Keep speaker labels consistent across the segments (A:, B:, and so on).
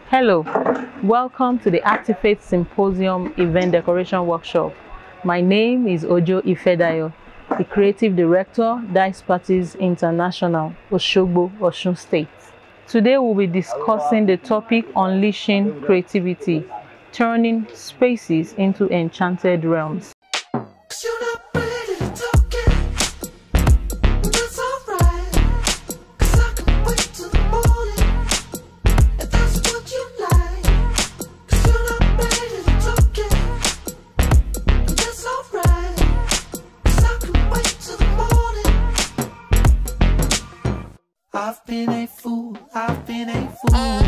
A: Hello, welcome to the Actifate Symposium Event Decoration Workshop. My name is Ojo Ifedayo, the Creative Director, Dyce Parties International, Osogbo, Osun State. Today we'll be discussing the topic Unleashing Creativity, Turning Spaces into Enchanted Realms.
B: I've been a fool, I've been a fool.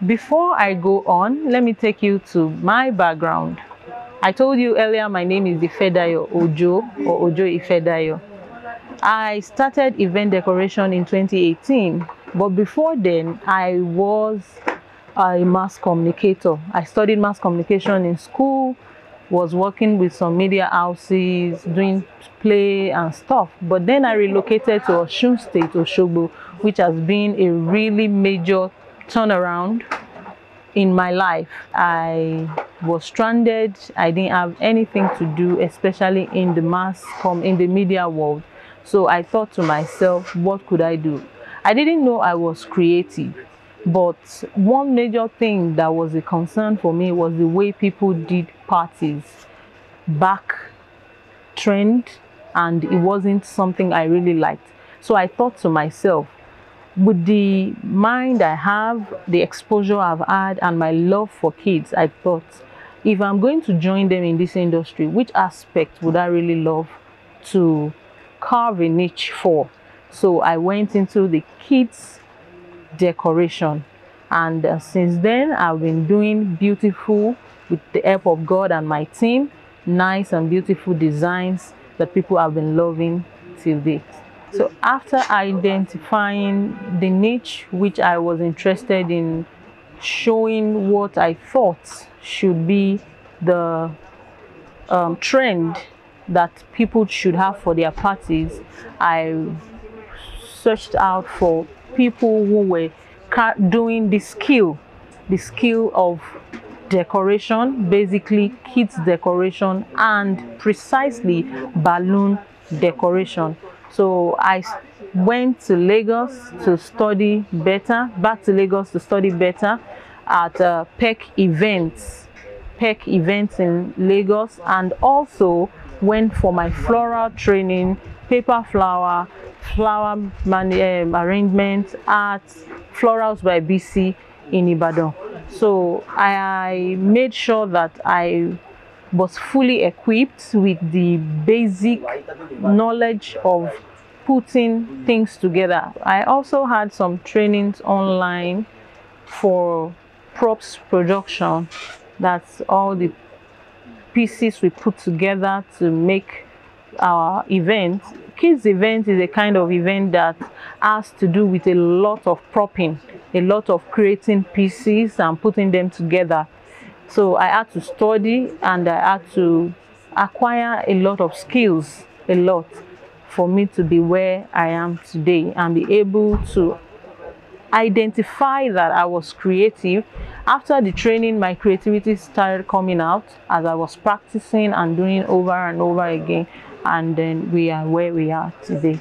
A: Before I go on, let me take you to my background. I told you earlier my name is Ifedayo Ojo or Ojo Ifedayo. I started event decoration in 2018, but before then I was a mass communicator. I studied mass communication in school, was working with some media houses, doing play and stuff. But then I relocated to Osun State, Osogbo, which has been a really major turnaround in my life. I was stranded. I didn't have anything to do, especially in the media world. So I thought to myself, what could I do? I didn't know I was creative, but one major thing that was a concern for me was the way people did parties back trend, and it wasn't something I really liked. So I thought to myself, with the mind I have, the exposure I've had, and my love for kids, I thought, if I'm going to join them in this industry, which aspect would I really love to carve a niche for? So I went into the kids decoration, and since then I've been doing beautiful, with the help of God and my team, nice and beautiful designs that people have been loving till date. So after identifying the niche which I was interested in, showing what I thought should be the trend that people should have for their parties, I searched out for people who were doing the skill of decoration, basically kids decoration and precisely balloon decoration. So I went to Lagos to study better, back to Lagos to study better at PEC events in Lagos, and also went for my floral training, paper flower arrangement at Florals by BC in Ibadan. So I made sure that I was fully equipped with the basic knowledge of putting things together. I also had some trainings online for props production. That's all the pieces we put together to make our event. Kids event is a kind of event that has to do with a lot of propping, a lot of creating pieces and putting them together. So I had to study and I had to acquire a lot of skills, for me to be where I am today and be able to identify that I was creative. After the training, my creativity started coming out as I was practicing and doing over and over again, and then we are where we are today.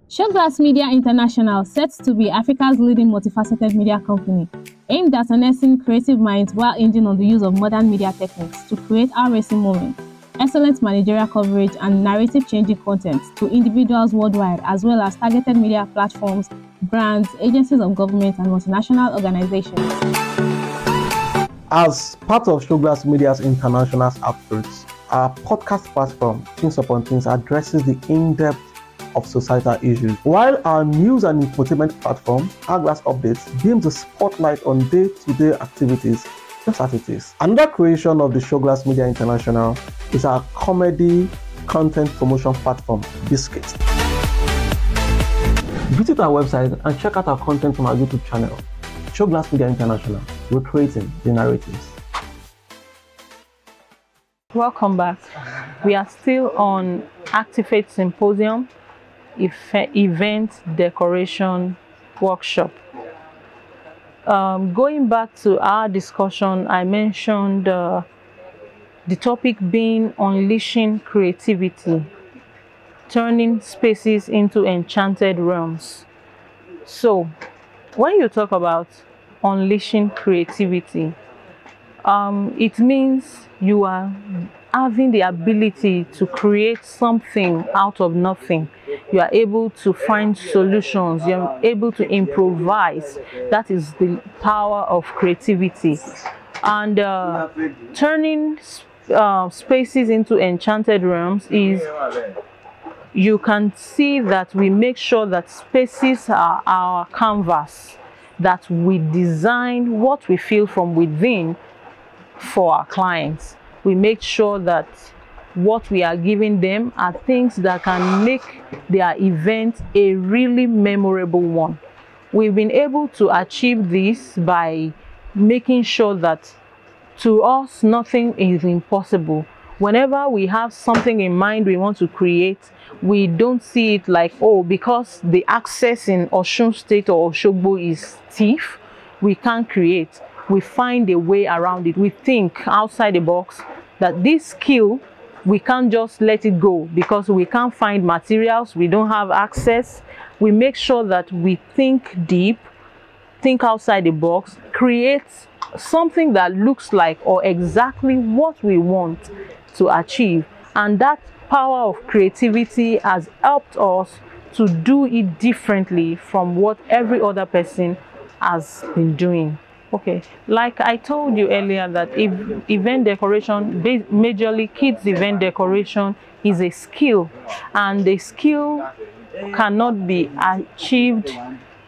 C: Showglass Media International sets to be Africa's leading multifaceted media company, aimed at harnessing creative minds while hinging on the use of modern media techniques to create eye-raising moments, excellent managerial coverage, and narrative-changing content to individuals worldwide, as well as targeted media platforms, brands, agencies of government, and multinational organizations.
D: As part of Showglass Media's international efforts, our podcast platform, Things Upon Things, addresses the in-depth of societal issues, while our news and infotainment platform, Hourglass Updates, beams a spotlight on day-to-day activities, just as it is. Another creation of the Showglass Media International is our comedy content promotion platform, Biscuit. Visit our website and check out our content from our YouTube channel, Showglass Media International, recreating the narratives.
A: Welcome back. We are still on Actifate Symposium, event decoration workshop. Going back to our discussion, I mentioned the topic being unleashing creativity, turning spaces into enchanted realms. So when you talk about unleashing creativity, it means you are having the ability to create something out of nothing. You are able to find solutions. You are able to improvise. That is the power of creativity. And turning spaces into enchanted realms is, you can see that we make sure that spaces are our canvas, that we design what we feel from within for our clients. We make sure that what we are giving them are things that can make their event a really memorable one. We've been able to achieve this by making sure that to us nothing is impossible. Whenever we have something in mind we want to create, we don't see it like, oh, because the access in Osun State or Osogbo is stiff, we can't create. We find a way around it. We think outside the box that this skill, we can't just let it go because we can't find materials, we don't have access. We make sure that we think deep, think outside the box, create something that looks like or exactly what we want to achieve. And that power of creativity has helped us to do it differently from what every other person has been doing. Okay, like I told you earlier that if event decoration, majorly kids event decoration, is a skill, and the skill cannot be achieved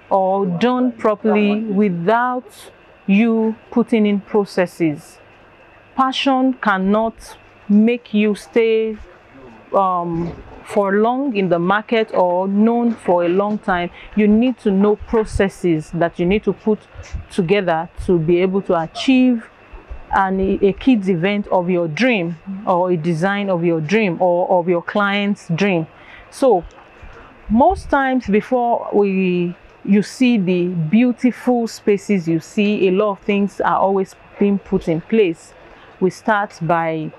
A: or done properly without you putting in processes. Passion cannot make you stay for long in the market or known for a long time. You need to know processes that you need to put together to be able to achieve a kids event of your dream, or a design of your dream, or of your client's dream. So most times before you see the beautiful spaces, you see a lot of things are always being put in place. We start by,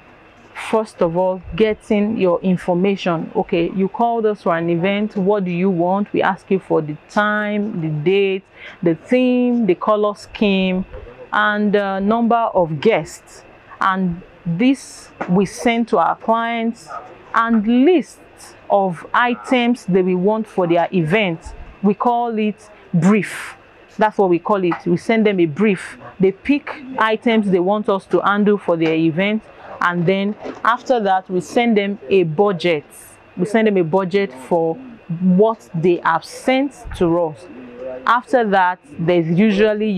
A: first of all, getting your information. Okay, you called us for an event. What do you want? We ask you for the time, the date, the theme, the color scheme, and the number of guests. And this we send to our clients, and lists of items that we want for their event. We call it brief. That's what we call it. We send them a brief. They pick items they want us to handle for their event. And then after that, we send them a budget. We send them a budget for what they have sent to us. After that, there's usually,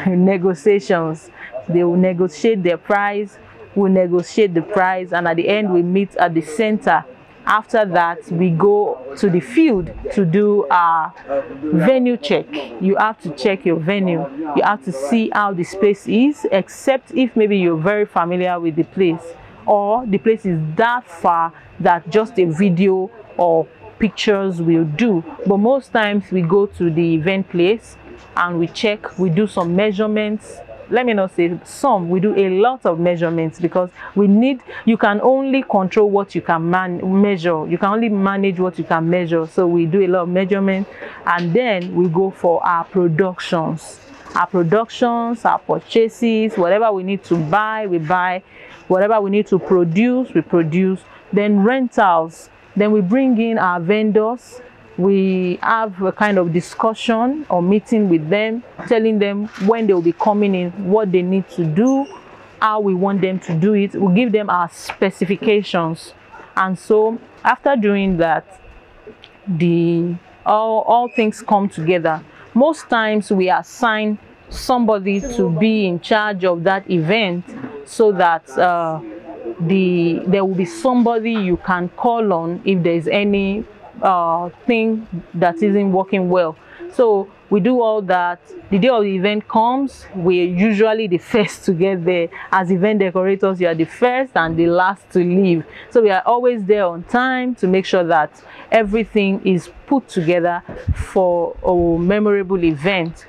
A: negotiations. They will negotiate their price, we'll negotiate the price, and at the end, we meet at the center. After that, we go to the field to do our venue check. You have to check your venue. You have to see how the space is, except if maybe you're very familiar with the place, or the place is that far that just a video or pictures will do. But most times we go to the event place and we check, we do some measurements. Let me not say some, we do a lot of measurements, because you can only control what you can measure. You can only manage what you can measure. So we do a lot of measurements, and then we go for our productions. Our purchases, whatever we need to buy, we buy. Whatever we need to produce, we produce. Then rentals. Then we bring in our vendors. We have a kind of discussion or meeting with them, telling them when they will be coming in, what they need to do, how we want them to do it. We'll give them our specifications. And so after doing that, all things come together. Most times we assign somebody to be in charge of that event, so that there will be somebody you can call on if there is any thing that isn't working well. So we do all that. The day of the event comes, we're usually the first to get there. As event decorators, you are the first and the last to leave. So we are always there on time to make sure that everything is put together for a memorable event.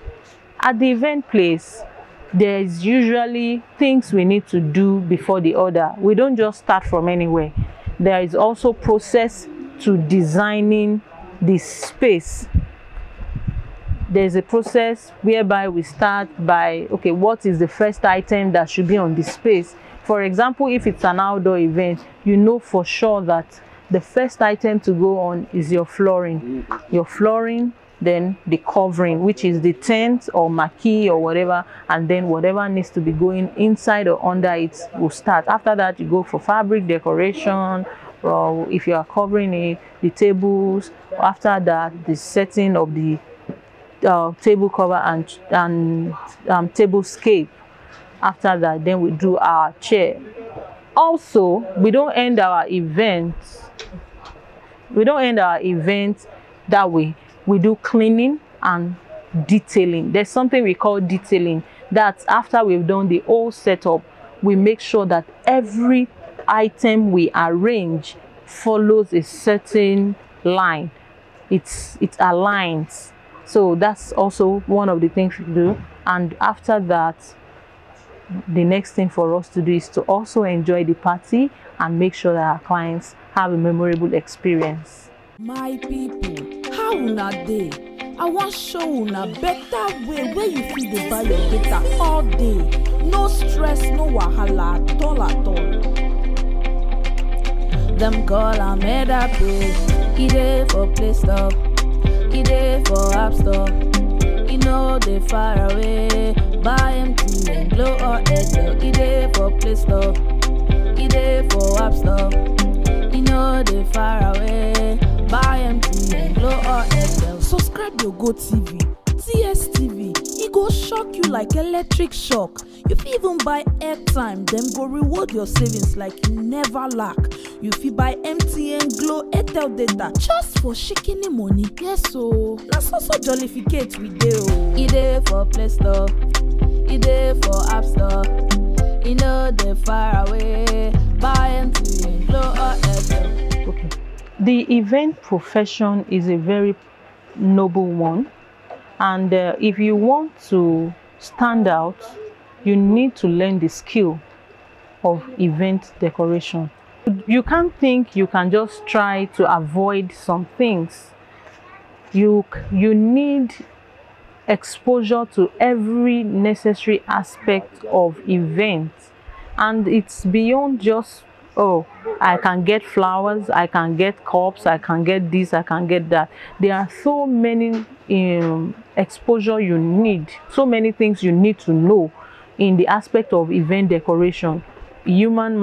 A: At the event place, there is usually things we need to do before the order. We don't just start from anywhere. There is also process to designing the space. There's a process whereby we start by, okay, what is the first item that should be on the space? For example, if it's an outdoor event, you know for sure that the first item to go on is your flooring. Your flooring, then the covering, which is the tent or marquee or whatever, and then whatever needs to be going inside or under it will start. After that, you go for fabric decoration, or if you are covering it, the tables. After that, the setting of the table cover and table scape. After that, then we do our chair. Also, we don't end our events that way. We do cleaning and detailing. There's something we call detailing. That's after we've done the whole setup, we make sure that every item we arrange follows a certain line. It aligns. So that's also one of the things we do. And after that, the next thing for us to do is to also enjoy the party and make sure that our clients have a memorable experience.
E: My people, how una dey? I want show una better way where you fit dey buy your data all day. No stress, no wahala at all. Them call am Meda Pay. E dey for Play Store, e dey for App Store. E no dey far away. Buy MTN, Glo or Airtel. E dey for Play Store, e dey for App Store. E no dey far away. Buy MTN, Glo or Airtel. Subscribe your GoTV, DSTV. E go shock you like electric shock. You fit even buy airtime, them go reward your savings like you never lack. You fit buy MTN, Glo, Airtel data just for shikini money. Yes, so that's also jollificate we do. E dey for Play Store, e dey for App Store. E no dey far away. Buy MTN, Glo or Airtel.
A: Okay. The event profession is a very noble one, and if you want to stand out, you need to learn the skill of event decoration. You can't think you can just try to avoid some things. You need exposure to every necessary aspect of events, and it's beyond just, oh, I can get flowers, I can get cups, I can get this, I can get that. There are so many exposure you need, so many things you need to know in the aspect of event decoration. Human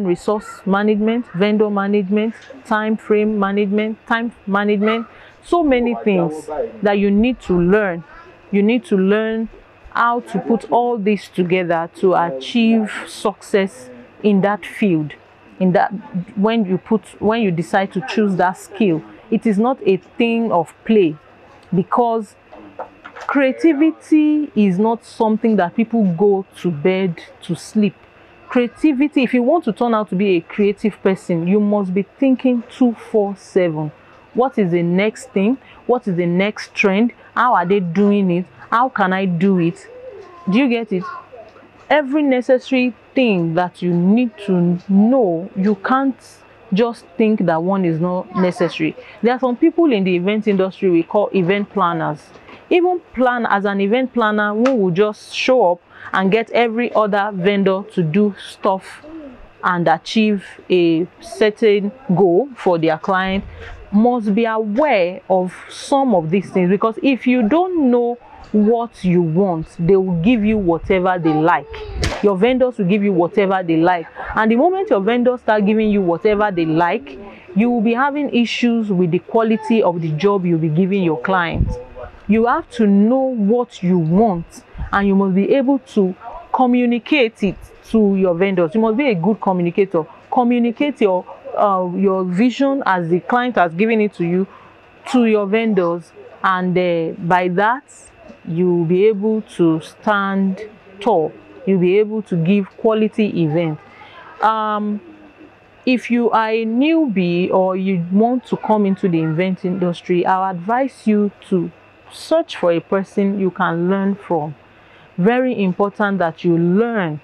A: resource management, vendor management, time frame management, so many things that you need to learn. You need to learn how to put all this together to achieve success in that field. In that, when you decide to choose that skill, it is not a thing of play, because creativity is not something that people go to bed to sleep. Creativity, if you want to turn out to be a creative person, you must be thinking 24/7. What is the next thing? What is the next trend? How are they doing it? How can I do it? Do you get it? Every necessary thing that you need to know, you can't just think that one is not necessary. There are some people in the event industry we call event planners. Even as an event planner, who will just show up and get every other vendor to do stuff and achieve a certain goal for their client, must be aware of some of these things, because if you don't know what you want, they will give you whatever they like. Your vendors will give you whatever they like. And the moment your vendors start giving you whatever they like, you will be having issues with the quality of the job you'll be giving your clients. You have to know what you want, and you must be able to communicate it to your vendors. You must be a good communicator. Communicate your vision as the client has given it to you to your vendors, and by that you'll be able to stand tall. You'll be able to give quality events. If you are a newbie or you want to come into the event industry, I would advise you to search for a person you can learn from. Very important that you learn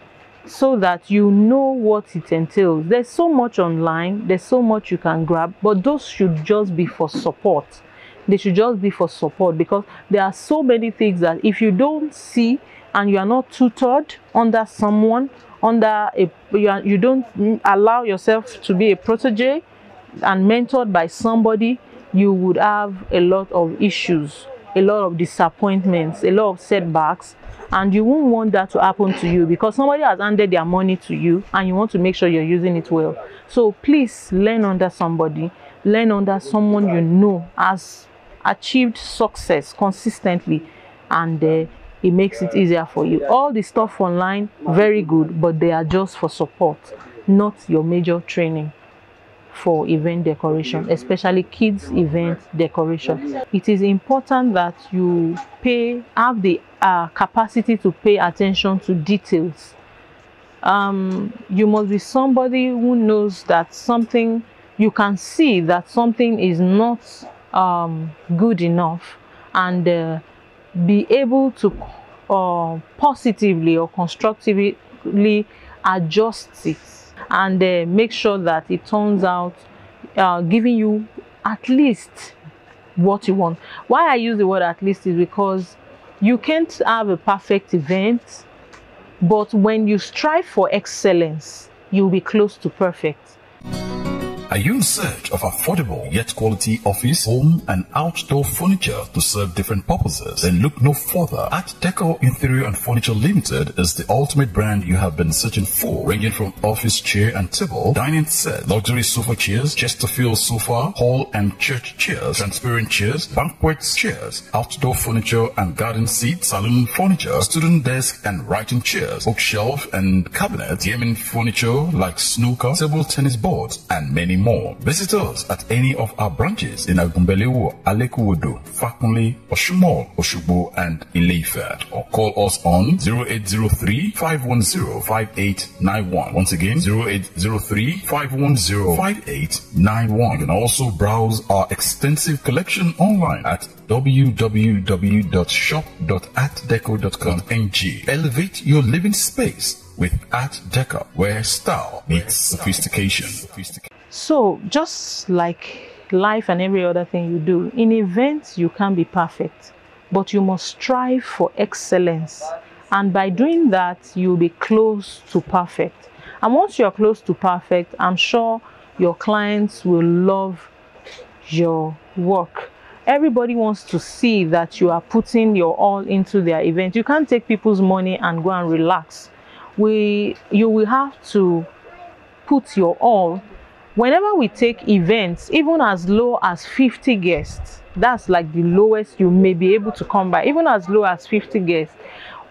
A: so that you know what it entails. There's so much online, there's so much you can grab, but those should just be for support. They should just be for support, because there are so many things that if you don't see and you are not tutored under someone, you don't allow yourself to be a protege and mentored by somebody, you would have a lot of issues, a lot of disappointments, a lot of setbacks, and you won't want that to happen to you, because somebody has handed their money to you and you want to make sure you're using it well. So please learn under somebody, learn under someone you know has achieved success consistently, and it makes it easier for you. All the stuff online, very good, but they are just for support, not your major training for event decoration, especially kids event decoration. It is important that you have the capacity to pay attention to details. You must be somebody who knows that something, you can see that something is not good enough, and be able to positively or constructively adjust it, and make sure that it turns out giving you at least what you want. Why I use the word at least is because you can't have a perfect event, but when you strive for excellence, you'll be close to perfect.
F: Are you in search of affordable yet quality office, home and outdoor furniture to serve different purposes? Then look no further. Art Deco Interior and Furniture Limited is the ultimate brand you have been searching for, ranging from office chair and table, dining set, luxury sofa chairs, Chesterfield sofa, hall and church chairs, transparent chairs, banquet chairs, outdoor furniture and garden seats, saloon furniture, student desk and writing chairs, bookshelf and cabinet, gaming furniture like snooker, table tennis boards, and many more. Visit us at any of our branches in Agumbelewo, Alekuwodo, Fakunle, Oshumol, Oshugbo, and Ile-Ife, or call us on 0803-510-5891. Once again, 0803-510-5891. You can also browse our extensive collection online at www.shop.artdeco.com.ng. Elevate your living space with Art Deco, where style meets sophistication.
A: So just like life and every other thing you do, in events you can't be perfect, but you must strive for excellence, and by doing that you'll be close to perfect. And once you're close to perfect, I'm sure your clients will love your work. Everybody wants to see that you are putting your all into their event. You can't take people's money and go and relax. You will have to put your all. Whenever we take events, even as low as 50 guests, that's like the lowest you may be able to come by. Even as low as 50 guests,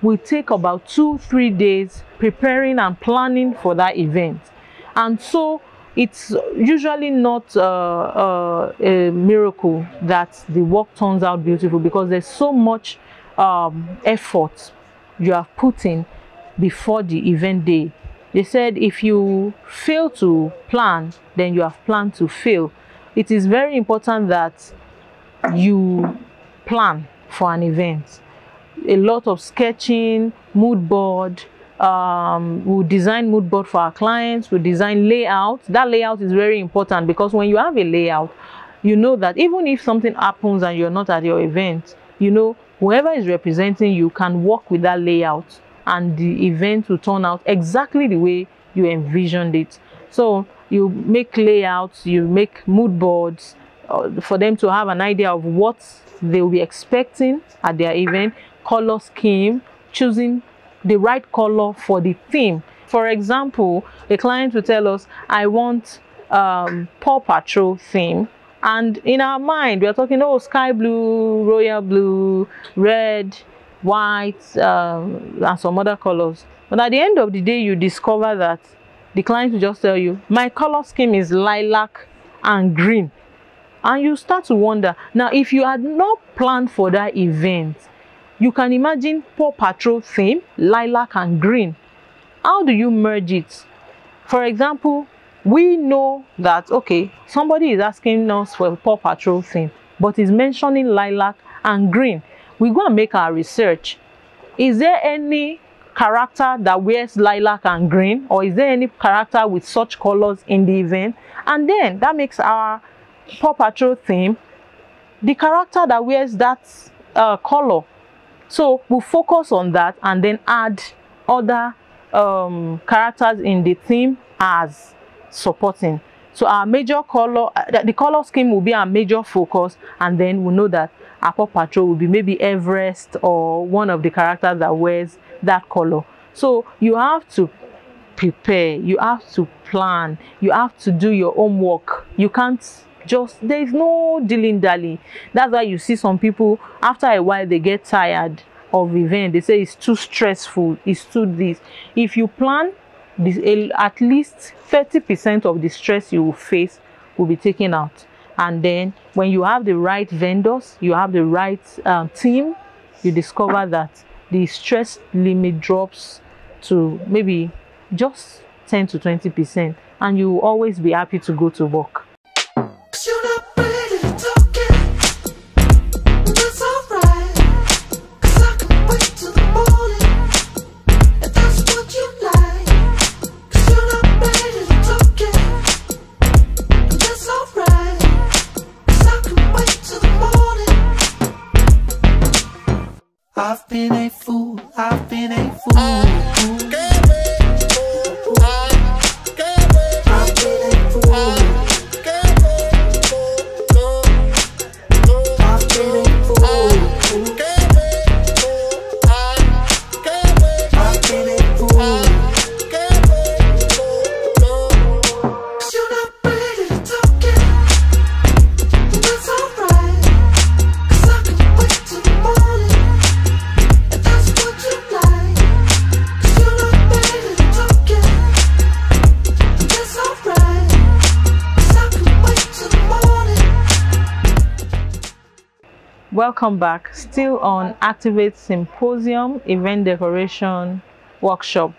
A: we take about 2-3 days preparing and planning for that event. And so it's usually not a miracle that the work turns out beautiful, because there's so much effort you have put in before the event day. They said if you fail to plan, then you have planned to fail. It is very important that you plan for an event. A lot of sketching, mood board. We'll design mood board for our clients. We'll design layout. That layout is very important, because when you have a layout, you know that even if something happens and you're not at your event, you know whoever is representing you can work with that layout, and the event will turn out exactly the way you envisioned it. So you make layouts, you make mood boards for them to have an idea of what they will be expecting at their event, color scheme, choosing the right color for the theme. For example, a client will tell us, I want Paw Patrol theme. And in our mind, we are talking, oh, sky blue, royal blue, red, white, and some other colors. But at the end of the day, you discover that the client will just tell you, my color scheme is lilac and green. And you start to wonder. Now, if you had not planned for that event, you can imagine Paw Patrol theme, lilac and green. How do you merge it? For example, we know that, okay, somebody is asking us for a Paw Patrol theme, but is mentioning lilac and green. We go and make our research. Is there any character that wears lilac and green, or is there any character with such colors in the event? And then that makes our Paw Patrol theme the character that wears that color. So we'll focus on that and then add other characters in the theme as supporting. So our major color, the color scheme will be our major focus, and then we'll know that our Paw Patrol will be maybe Everest or one of the characters that wears that color. So you have to prepare, you have to plan, you have to do your homework. You can't just, there is no dilly-dally. That's why you see some people, after a while, they get tired of event. They say it's too stressful, it's too this. If you plan this, at least 30% of the stress you will face will be taken out. And then when you have the right vendors, you have the right team, you discover that the stress limit drops to maybe just 10 to 20%, and you will always be happy to go to work.
B: I've been a fool, I've been a fool. I've been a fool. I've been a fool. I've been a fool. You're not ready to talk it. That's alright, 'cause I can wait till the morning.
A: Welcome back, still on Activate Symposium Event Decoration Workshop.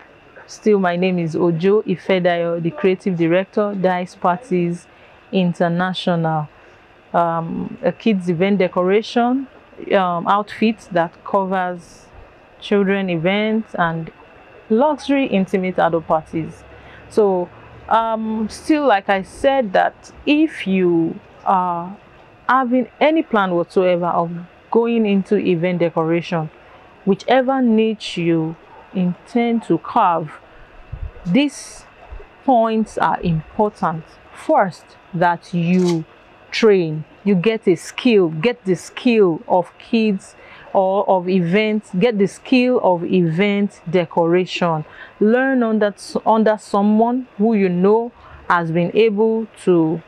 A: Still, my name is Ojo Ifedayo, the Creative Director, Dyce Parties International. A kids event decoration outfit that covers children events and luxury intimate adult parties. So still, like I said, that if you are having any plan whatsoever of going into event decoration, whichever niche you intend to carve, these points are important. First, that you train, you get a skill, get the skill of kids or of events, get the skill of event decoration. Learn under someone who you know has been able to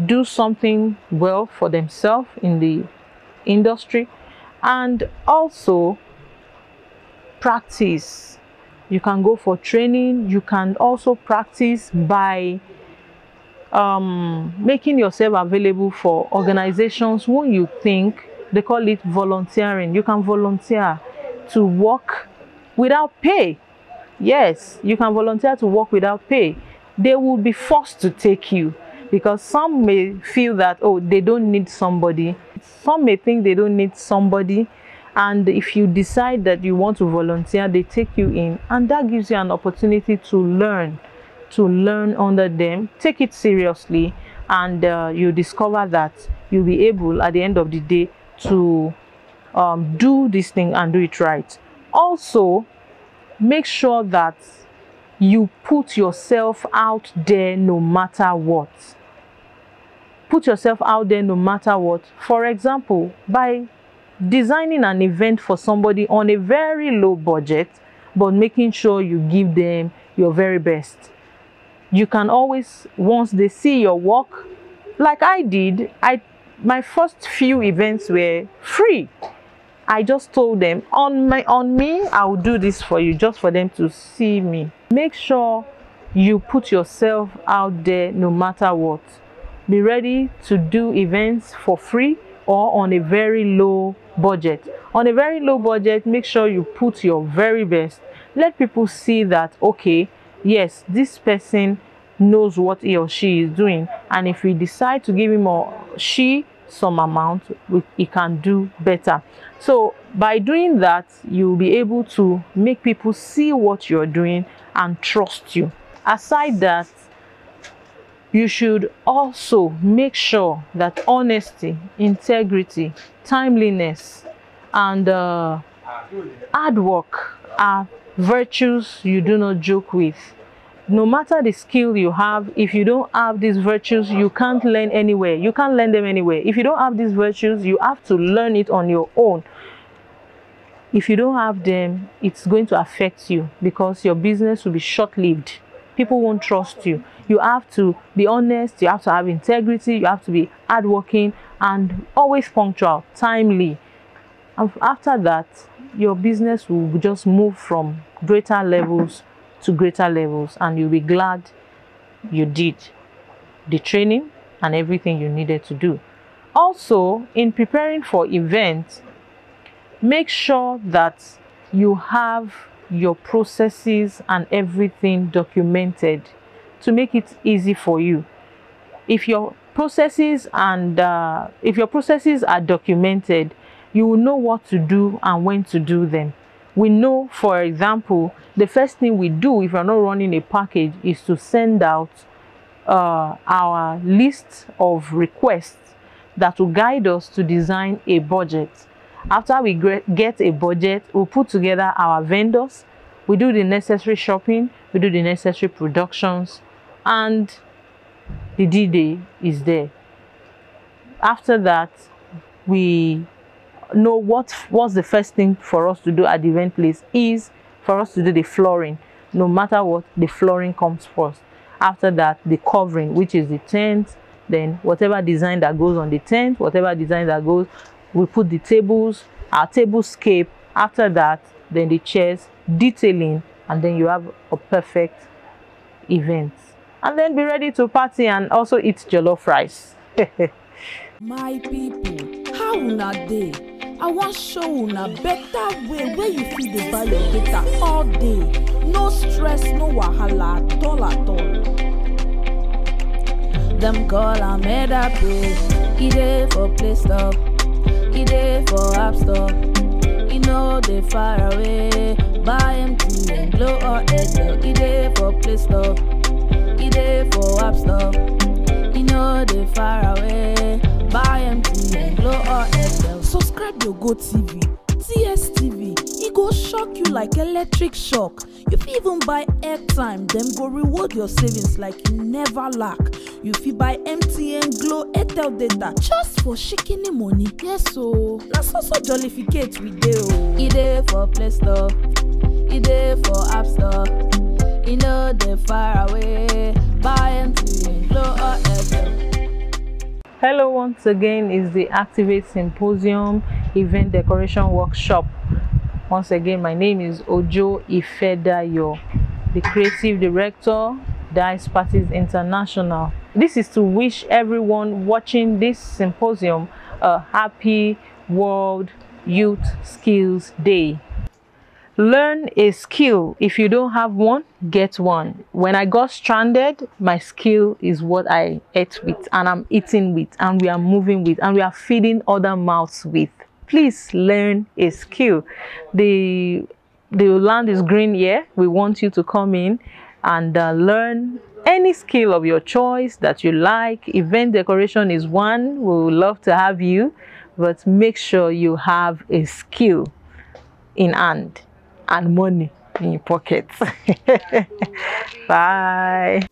A: do something well for themselves in the industry, and also practice. You can go for training. You can also practice by making yourself available for organizations who you think, they call it volunteering. You can volunteer to work without pay. Yes, you can volunteer to work without pay. They will be forced to take you, because some may feel that, oh, they don't need somebody. Some may think they don't need somebody. And if you decide that you want to volunteer, they take you in. And that gives you an opportunity to learn under them. Take it seriously. And you discover that you'll be able, at the end of the day, to do this thing and do it right. Also, make sure that you put yourself out there no matter what. Put yourself out there no matter what. For example, by designing an event for somebody on a very low budget, but making sure you give them your very best. You can always, once they see your work, like I did, my first few events were free. I just told them, on me, I will do this for you, just for them to see me. Make sure you put yourself out there no matter what. Be ready to do events for free or on a very low budget. On a very low budget, make sure you put your very best. Let people see that, okay, yes, this person knows what he or she is doing, and if we decide to give him or she some amount, he can do better. So by doing that, you'll be able to make people see what you're doing and trust you. Aside that, you should also make sure that honesty, integrity, timeliness, and hard work are virtues you do not joke with. No matter the skill you have, if you don't have these virtues, you can't learn anywhere. You can't learn them anywhere. If you don't have these virtues, you have to learn it on your own. If you don't have them, it's going to affect you because your business will be short-lived. People won't trust you. You have to be honest, you have to have integrity, you have to be hardworking and always punctual, timely. And after that, your business will just move from greater levels to greater levels, and you'll be glad you did the training and everything you needed to do. Also, in preparing for events, make sure that you have your processes and everything documented to make it easy for you. If your processes are documented, you will know what to do and when to do them. We know, for example, the first thing we do if we're not running a package is to send out our list of requests that will guide us to design a budget. After we get a budget, we'll put together our vendors, we do the necessary shopping, we do the necessary productions, and the D-Day is there. After that, we know what's the first thing for us to do at the event place is for us to do the flooring. No matter what, the flooring comes first. After that, the covering, which is the tent, then whatever design that goes on the tent, whatever design that goes, we put the tables, our tablescape. After that, then the chairs, detailing, and then you have a perfect event. And then be ready to party and also eat jollof rice.
E: My people, how una dey? I wan show una better way where you fit dey buy your data all day. No stress, no wahala at all. Them call am Actifate. E dey for Play Store, e dey for App Store. E no dey far away. Buy MTN, Glo or Airtel. E dey for Play Store, e dey for App Store. E no dey far away. Buy MTN, Glo or Airtel. Subscribe your GoTV, DSTV. E go shock you like electric shock. You fit even buy airtime, dem go reward your savings like you never lack. You fit buy MTN, Glo, Airtel data just for shikini money. Yes o, na so jollificate we dey o. E dey for Play Store, e dey for App Store. E no dey far away. Buy MTN, Glo or Airtel.
A: Hello, once again, is the Activate Symposium Event Decoration Workshop. Once again, my name is Ojo Ifedayo, the Creative Director, Dyce Parties International. This is to wish everyone watching this symposium a happy World Youth Skills Day. Learn a skill. If you don't have one, get one. When I got stranded, my skill is what I ate with, and I'm eating with, and we are moving with, and we are feeding other mouths with. Please learn a skill. The land is green here. We want you to come in and learn any skill of your choice that you like. Event decoration is one. We would love to have you, but make sure you have a skill in hand and money in your pockets. Bye.